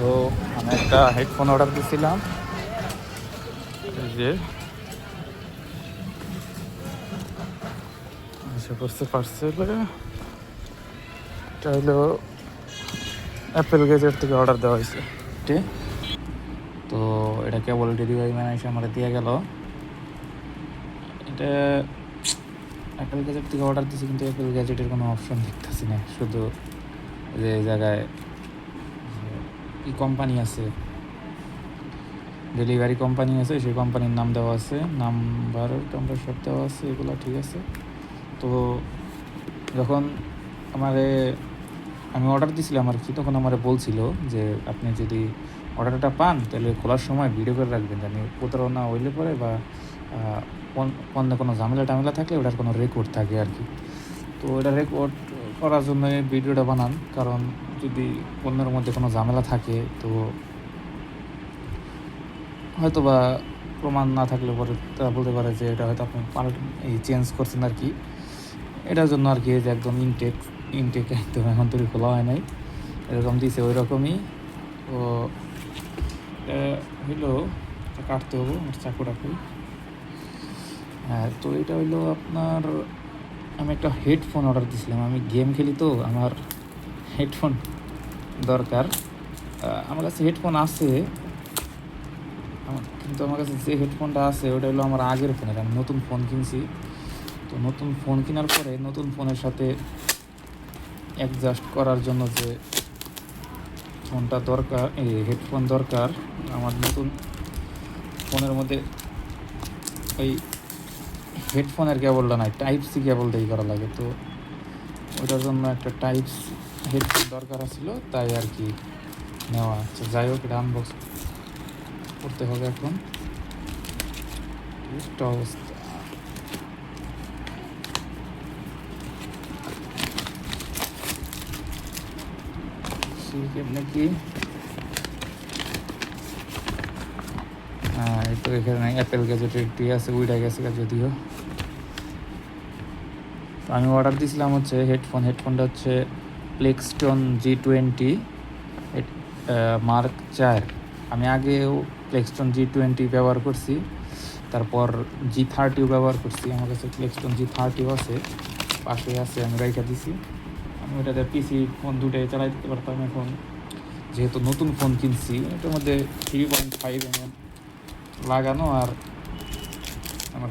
তো আমি একটা হেডফোন অর্ডার দিয়েছিলাম, এই যে এসে করছে পার্সেলে। এটা হলো অ্যাপেল গ্যাজেট থেকে অর্ডার দেওয়া হয়েছে। তো এটা কেবল ডেলিভারি ম্যান এসে আমার দিয়ে গেল। এটা অ্যাপেল গ্যাজেট থেকে অর্ডার দিয়েছি, কিন্তু অ্যাপেল গ্যাজেটের কোনো অপশন দেখতেছি না। শুধু যে জায়গায় কি কোম্পানি আছে, ডেলিভারি কোম্পানি আছে, সেই কোম্পানির নাম দেওয়া আছে, নাম্বার টাম্বার সব দেওয়া আছে, এগুলো ঠিক আছে। তো যখন আমি অর্ডার দিয়েছিলাম আর কি, তখন আমারে বলছিল যে আপনি যদি অর্ডারটা পান তাহলে খোলার সময় ভিডিও করে রাখবেন, জানি প্রতারণা হইলে পরে বা পণ্যে কোনো ঝামেলা টামেলা থাকলে ওটার কোনো রেকর্ড থাকে আর কি। তো ওটা রেকর্ড করার জন্য এই ভিডিওটা বানান, কারণ যদি পণ্যের মধ্যে কোনো ঝামেলা থাকে তো হয়তো বা প্রমাণ না থাকলে পরে তারা বলতে পারে যে এটা হয়তো আপনি চেঞ্জ করছেন আর কি। এটার জন্য আর কি যে একদম ইনটেক একদম এখন তৈরি খোলা হয় নাই, এরকম দিছে ওই রকমই। তো হইলো কাটতে হবো আমার চাকুটাকে। হ্যাঁ, তো এটা হইলো আপনার, আমি একটা হেডফোন অর্ডার দিয়েছিলাম। আমি গেম খেলি, তো আমার হেডফোন দরকার। আমার কাছে হেডফোন আছে, কিন্তু আমার কাছে যে হেডফোনটা আছে ওটা হলো আমার আগের ফোনের। আমি নতুন ফোন কিনছি, তো নতুন ফোন কেনার পরে নতুন ফোনের সাথে অ্যাডজাস্ট করার জন্য যে ফোনটা দরকার, এই হেডফোন দরকার আমার নতুন ফোনের মধ্যে, ওই হেডফোনের কেবলটা নাই, টাইপ সি কেবল দিয়ে করা লাগে। তো ওটার জন্য একটা টাইপ হেডফোন দরকার ছিল, তাই আর কি নেওয়া। আচ্ছা যাই হোক, এটা আনবক্স করতে হবে এখন। অবস্থা কেমনি কি, এই তো এখানে অ্যাপেল গ্যাজেটের টি আছে, উইডা গেছে যদিও। আমি অর্ডার দিয়েছিলাম হচ্ছে হেডফোনটা হচ্ছে প্লেক্সটন G20 মার্ক 4। আমি আগেও প্লেক্সটন G20 ব্যবহার করছি, তারপর G30 ব্যবহার করছি। আমার কাছে প্লেক্সটন G30 আছে, পাশে আছে, আমি রাইখা দিছি। আমি ওটাতে পিসি ফোন দুটাই চালাই দিতে পারতাম। এখন যেহেতু নতুন ফোন কিনছি, এটার মধ্যে 3.5mm লাগানো, আর আমার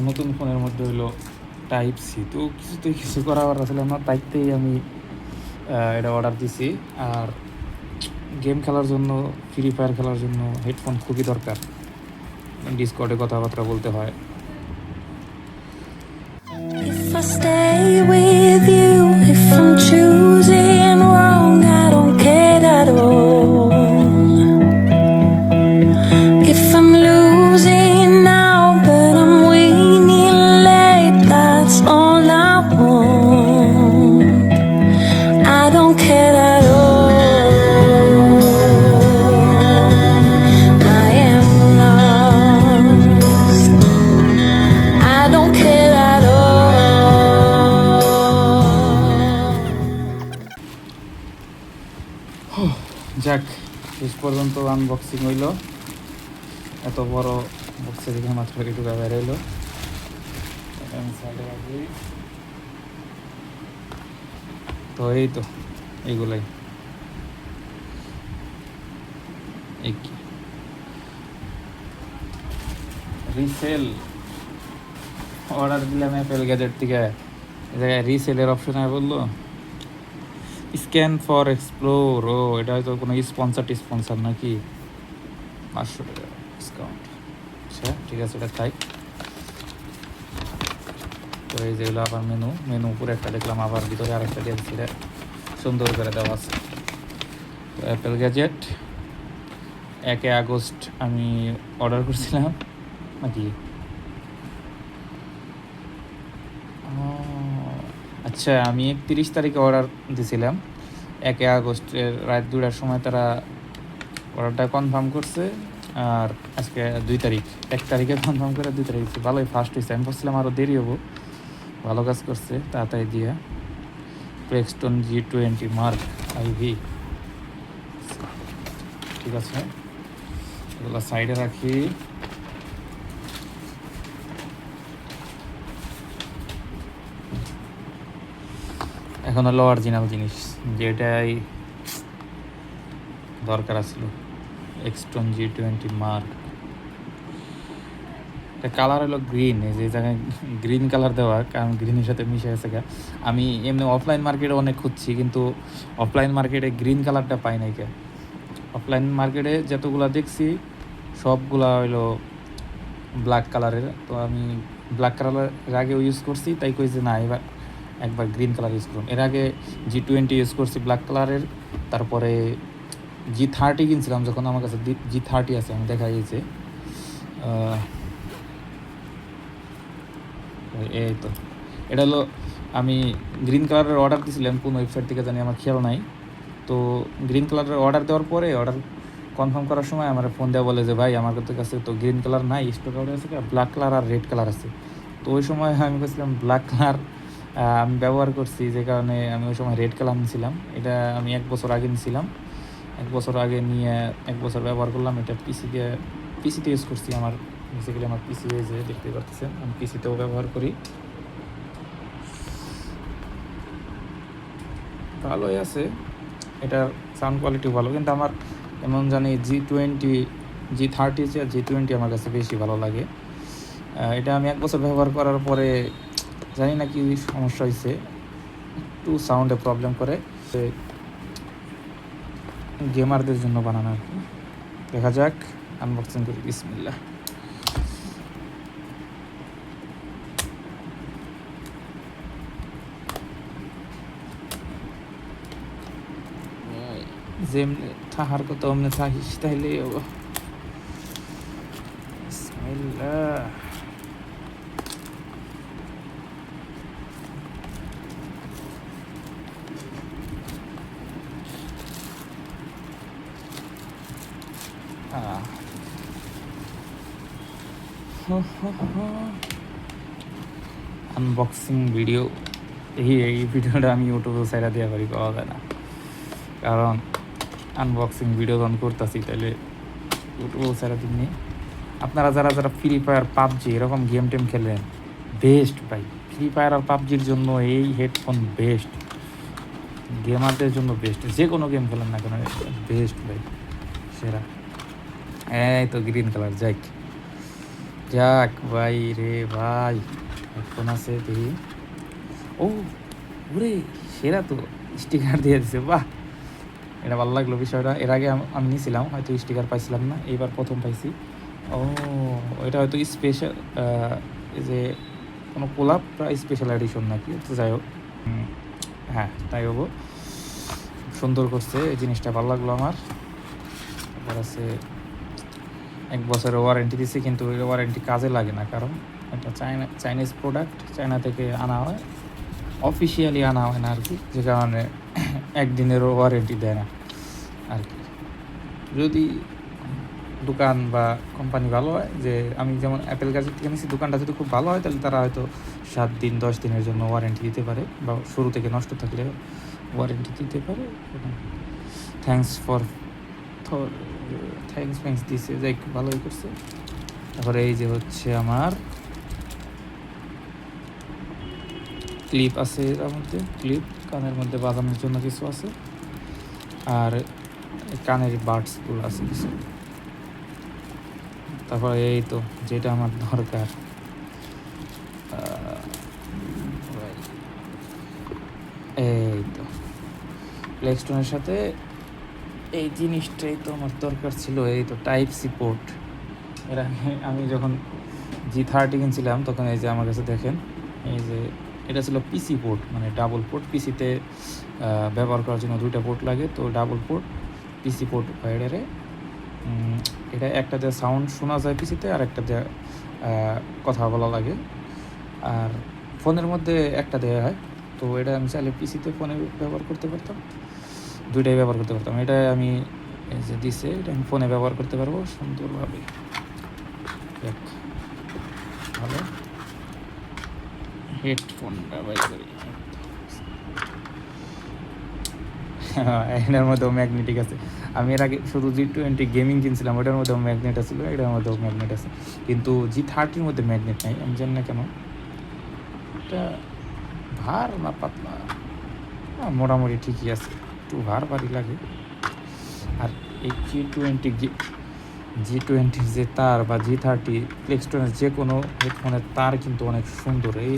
নতুন ফোনের মধ্যে হলো টাইপ সি। তো কিছুতেই কিছু করাবার আসলে আমার তাইতেই আমি এটা অর্ডার দিছি। আর গেম খেলার জন্য, ফ্রি ফায়ার খেলার জন্য হেডফোন খুবই দরকার। ডিসকর্ডে কথাবার্তা বলতে হয়। If I stay with you, if I'm choosing wrong, I don't care at all. If I'm losing now, but I'm winning late, that's all I want. I don't care at all. I am lost. I don't care at all. যাক, শেষ পর্যন্ত unboxing হইল। এত বড় বক্সে দেখে মাত্র একটু বের হইলো। তো এই তো এইগুলাই, এই কি রিসেল অর্ডার দিলাম অ্যাপেল গ্যাজেট থেকে, এই জায়গায় রিসেলের অপশনে বললো স্ক্যান ফর এক্সপ্লোর। ও এটা হয়তো কোনো স্পন্সার নাকি, 500 টাকা ডিসকাউন্ট। আচ্ছা ঠিক আছে, এটা তাই। তো এই যেগুলো আবার মেনু উপরে একটা দেখলাম, আবার ভিতরে আরেকটা দিয়ে দিচ্ছে, সুন্দর করে দেওয়া আছে। তো অ্যাপেল গ্যাজেট 1 আগস্ট আমি অর্ডার করছিলাম নাকি, আচ্ছা আমি 31 তারিখে অর্ডার দিয়েছিলাম। 1 আগস্টের রাত 2টার সময় তারা অর্ডারটা কনফার্ম করছে, আর আজকে 2 তারিখ, 1 তারিখে কনফার্ম করে 2 তারিখ। ভালোই ফাস্ট হয়েছে, আমি ভাবছিলাম আরও দেরি হবো। ভালো কাজ করছে, তাড়াতাড়ি দিয়ে। প্লেক্সটন G20 মার্ক আইভি, ঠিক আছে, এগুলো সাইডে রাখি। এখন হলো অরিজিনাল জিনিস, যেটাই দরকার আছিল, এক্সট্রন G20 মার্ক। এটা কালার হলো গ্রিন, এই যে জায়গায় গ্রিন কালার দেওয়া, কারণ গ্রিনের সাথে মিশে গেছে গা। আমি এমনি অফলাইন মার্কেটে অনেক খুঁজছি, কিন্তু অফলাইন মার্কেটে গ্রিন কালারটা পাই নাই কে। অফলাইন মার্কেটে যতগুলা দেখছি সবগুলা হইলো ব্ল্যাক কালারের। তো আমি ব্ল্যাক কালারের আগে ইউজ করছি, তাই কইছি না এবার একবার গ্রিন কালার ইউজ করুন। এর আগে G20 ইউজ করছি ব্ল্যাক কালারের, তারপরে G30 কিনছিলাম যখন, আমার কাছে G30 আছে, আমি দেখা গেছে। এই তো এটা হলো, আমি গ্রিন কালারের অর্ডার দিয়েছিলাম কোন ওয়েবসাইট থেকে জানি, আমার খেয়াল নাই। তো গ্রিন কালারের অর্ডার দেওয়ার পরে অর্ডার কনফার্ম করার সময় আমার ফোন দেওয়া বলে যে ভাই আমার কাছে তো গ্রিন কালার নাই, স্টক আউট আছে, ব্ল্যাক কালার আর রেড কালার আছে। তো ওই সময় আমি বলছিলাম ব্ল্যাক কালার আমি ব্যবহার করছি, যে কারণে আমি ওই সময় রেড কালার নিয়েছিলাম। এটা আমি 1 বছর আগে নিয়েছিলাম, 1 বছর আগে নিয়ে 1 বছর ব্যবহার করলাম। এটা পিসিতে ইউজ করছি। আমার বেসিক্যালি আমার পিসি যে দেখতে পাচ্ছেন, আমি পিসিতেও ব্যবহার করি। ভালোই আছে, এটার সাউন্ড কোয়ালিটি ভালো, কিন্তু আমার এমন জানি G30 চেয়ে G20 আমার কাছে বেশি ভালো লাগে। এটা আমি 1 বছর ব্যবহার করার পরে জানি না কি সমস্যা হয়েছে, একটু সাউন্ডে প্রবলেম করে। গেমারদের জন্য বানানো আর কি। দেখা যাক, আনবক্সিং করি, বিসমিল্লাহ। যেমনি থাহার কথা অমনি থাকিস তাইলে বিসমিল্লাহ। আনবক্সিং ভিডিও, এই ভিডিওটা আমি ইউটিউবে সাইডা দিয়ে পারি, পাওয়া যায় না, কারণ আনবক্সিং ভিডিও যখন করতেছি তাহলে ইউটিউবে সাইডা দিননি। আপনারা যারা যারা ফ্রি ফায়ার পাবজি এরকম গেম টেম খেলেন, বেস্ট ভাই, ফ্রি ফায়ার আর পাবজির জন্য এই হেডফোন বেস্ট, গেমারদের জন্য বেস্ট, যে কোনো গেম খেলেন না কেন বেস্ট ভাই, সেরা। এই তো গ্রিন কালার, যাক যাক ভাই রে ভাই, হেডফোন আছে দেখি। ও ওরে সেরা তো, স্টিকার দিয়ে দিছে, বাহ, এটা ভালো লাগলো বিষয়টা। এর আগে আমি নিয়েছিলাম, হয়তো স্টিকার পাইছিলাম না, এইবার প্রথম পাইছি। ও এটা হয়তো স্পেশাল, এই যে কোনো কোলাপ স্পেশাল এডিশন নাকি, তো যাই হোক, হ্যাঁ তাই হবো, সুন্দর করছে এই জিনিসটা, ভালো লাগলো আমার। এবার আছে 1 বছরের ওয়ারেন্টি দিচ্ছে, কিন্তু ওই ওয়ারেন্টি কাজে লাগে না, কারণ এটা চাইনিজ প্রোডাক্ট, চায়না থেকে আনা হয়, অফিসিয়ালি আনা হয় না আর কি, যে কারণে 1 দিনেরও ওয়ারেন্টি দেয় না আর কি। যদি দোকান বা কোম্পানি ভালো হয়, যে আমি যেমন অ্যাপেল গ্যাজেট থেকে নিয়েছি, দোকানটা যদি খুব ভালো হয় তাহলে তারা হয়তো 7 দিন 10 দিনের জন্য ওয়ারেন্টি দিতে পারে, বা শুরু থেকে নষ্ট থাকলে ওয়ারেন্টি দিতে পারে। থ্যাঙ্কস দিছে, যাই ভালোই করছে। তারপরে এই যে হচ্ছে আমার ক্লিপ আছে, এর মধ্যে ক্লিপ, কানের মধ্যে বাজানোর জন্য কিছু আছে, আর কানের বাডসগুলো আছে কিছু। তারপরে এই তো যেটা আমার দরকার, এই তো প্লেস্টোনের সাথে এই জিনিসটাই তো আমার দরকার ছিল, এই তো টাইপ সি পোর্ট। এর আগে আমি যখন G30 কিনছিলাম তখন এই যে আমার কাছে দেখেন, এই যে এটা ছিল পিসি পোর্ট, মানে ডাবল পোর্ট, পিসিতে ব্যবহার করার জন্য 2টা পোর্ট লাগে, তো ডাবল পোর্ট পিসি পোর্ট বাইরে। এটা একটা দিয়ে সাউন্ড শোনা যায় পিসিতে, আর একটা দিয়ে কথা বলা লাগে, আর ফোনের মধ্যে একটা দেওয়া হয়। তো এটা আমি চাইলে পিসিতে ফোনে ব্যবহার করতে পারতাম, 2টাই ব্যবহার করতে পারতাম। এটা আমি এই যে দিছে, এটা আমি ফোনে ব্যবহার করতে পারবো সুন্দরভাবে। ভালো হেডফোন ব্যবহার করি, এটার মধ্যেও ম্যাগনেটিক আছে। আমি এর আগে শুধু G20 গেমিং কিনছিলাম, ওটার মধ্যেও ম্যাগনেট ছিল, এটার মধ্যেও ম্যাগনেট আছে, কিন্তু G30-র মধ্যে ম্যাগনেট নাই, আমি জানি না কেন। এটা ভার না পাতলা, মোটামুটি ঠিকই আছে, একটু ভার ভারী লাগে। আর এই G20 যে তার বা G30 প্লেক্সটনের যে কোনো হেডফোনের তার কিন্তু অনেক সুন্দর। এই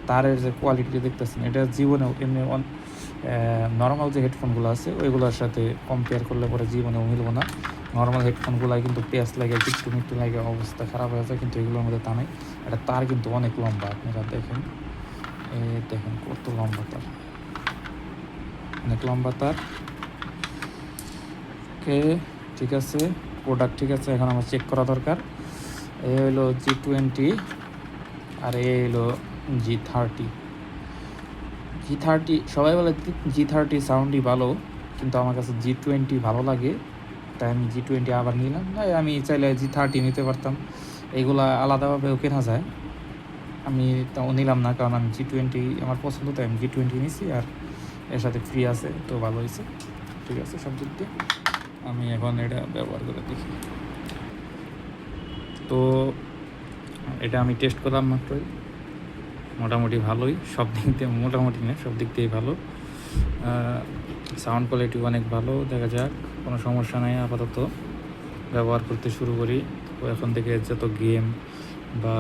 তারের যে কোয়ালিটি দেখতেছেন, এটা জীবনেও এমনি নর্মাল যে হেডফোনগুলো আছে ওইগুলোর সাথে কম্পেয়ার করলে পরে জীবনেও মিলবো না। নর্মাল হেডফোনগুলো কিন্তু পেঁয়াজ লাগে, একটু মিট্টু লাগে, অবস্থা খারাপ হয়ে যায়, কিন্তু এগুলোর মধ্যে তা নেই। এটা তার কিন্তু অনেক লম্বা, আপনারা দেখেন, দেখেন কত লম্বা তার, অনেক লম্বা তার। ওকে, ঠিক আছে, প্রোডাক্ট ঠিক আছে, এখন আমার চেক করা দরকার। এই হলো G20 আর এই হলো G30। সবাই বলে G30 সাউন্ডই ভালো, কিন্তু আমার কাছে G20 ভালো লাগে, তাই আমি G20 আবার নিলাম। না, আমি চাইলে G30 নিতে পারতাম, এইগুলা আলাদাভাবেও কেনা যায়, আমি তাও নিলাম না, কারণ আমি G20 আমার পছন্দ, তাই আমি G20 নিছি, আর এর সাথে ফ্রি আছে, তো ভালো হয়েছে, ঠিক আছে সব দিক দিয়ে। আমি এখন এটা ব্যবহার করে দেখি। তো এটা আমি টেস্ট করলাম মাত্রই, মোটামুটি ভালোই, সব দিক দিয়ে মোটামুটি না, সব দিক দিয়েই ভালো। সাউন্ড কোয়ালিটি অনেক ভালো, দেখা যাক, কোনো সমস্যা নেই। আপাতত ব্যবহার করতে শুরু করি, তো এখন থেকে যত গেম বা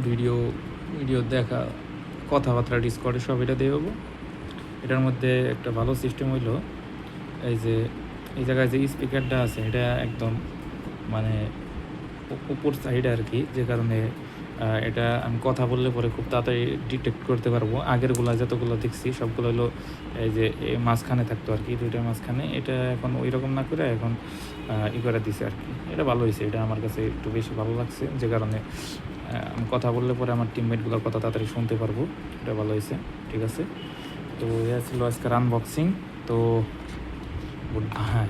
ভিডিও দেখা, কথাবার্তা ডিসকর্ডে সব এটা দিয়ে হবো। এটার মধ্যে একটা ভালো সিস্টেম হইলো, এই জায়গায় যে স্পিকারটা আছে এটা একদম মানে উপর সাইডে আর কি, যে কারণে এটা আমি কথা বললে পরে খুব তাড়াতাড়ি ডিটেক্ট করতে পারবো। আগেরগুলো যতগুলো দেখছি সবগুলো হলো এই যে মাঝখানে থাকতো আর কি, দুইটার মাঝখানে, এটা এখন ওই রকম না করে এখন করে দিছে আর কি। এটা ভালো হয়েছে, এটা আমার কাছে একটু বেশি ভালো লাগছে, যে কারণে আমি কথা বললে পরে আমার টিমমেটগুলোর কথা তাড়াতাড়ি শুনতে পারবো, এটা ভালো হয়েছে, ঠিক আছে। তো এই ছিল আজকের আনবক্সিং। তো গুড বাই।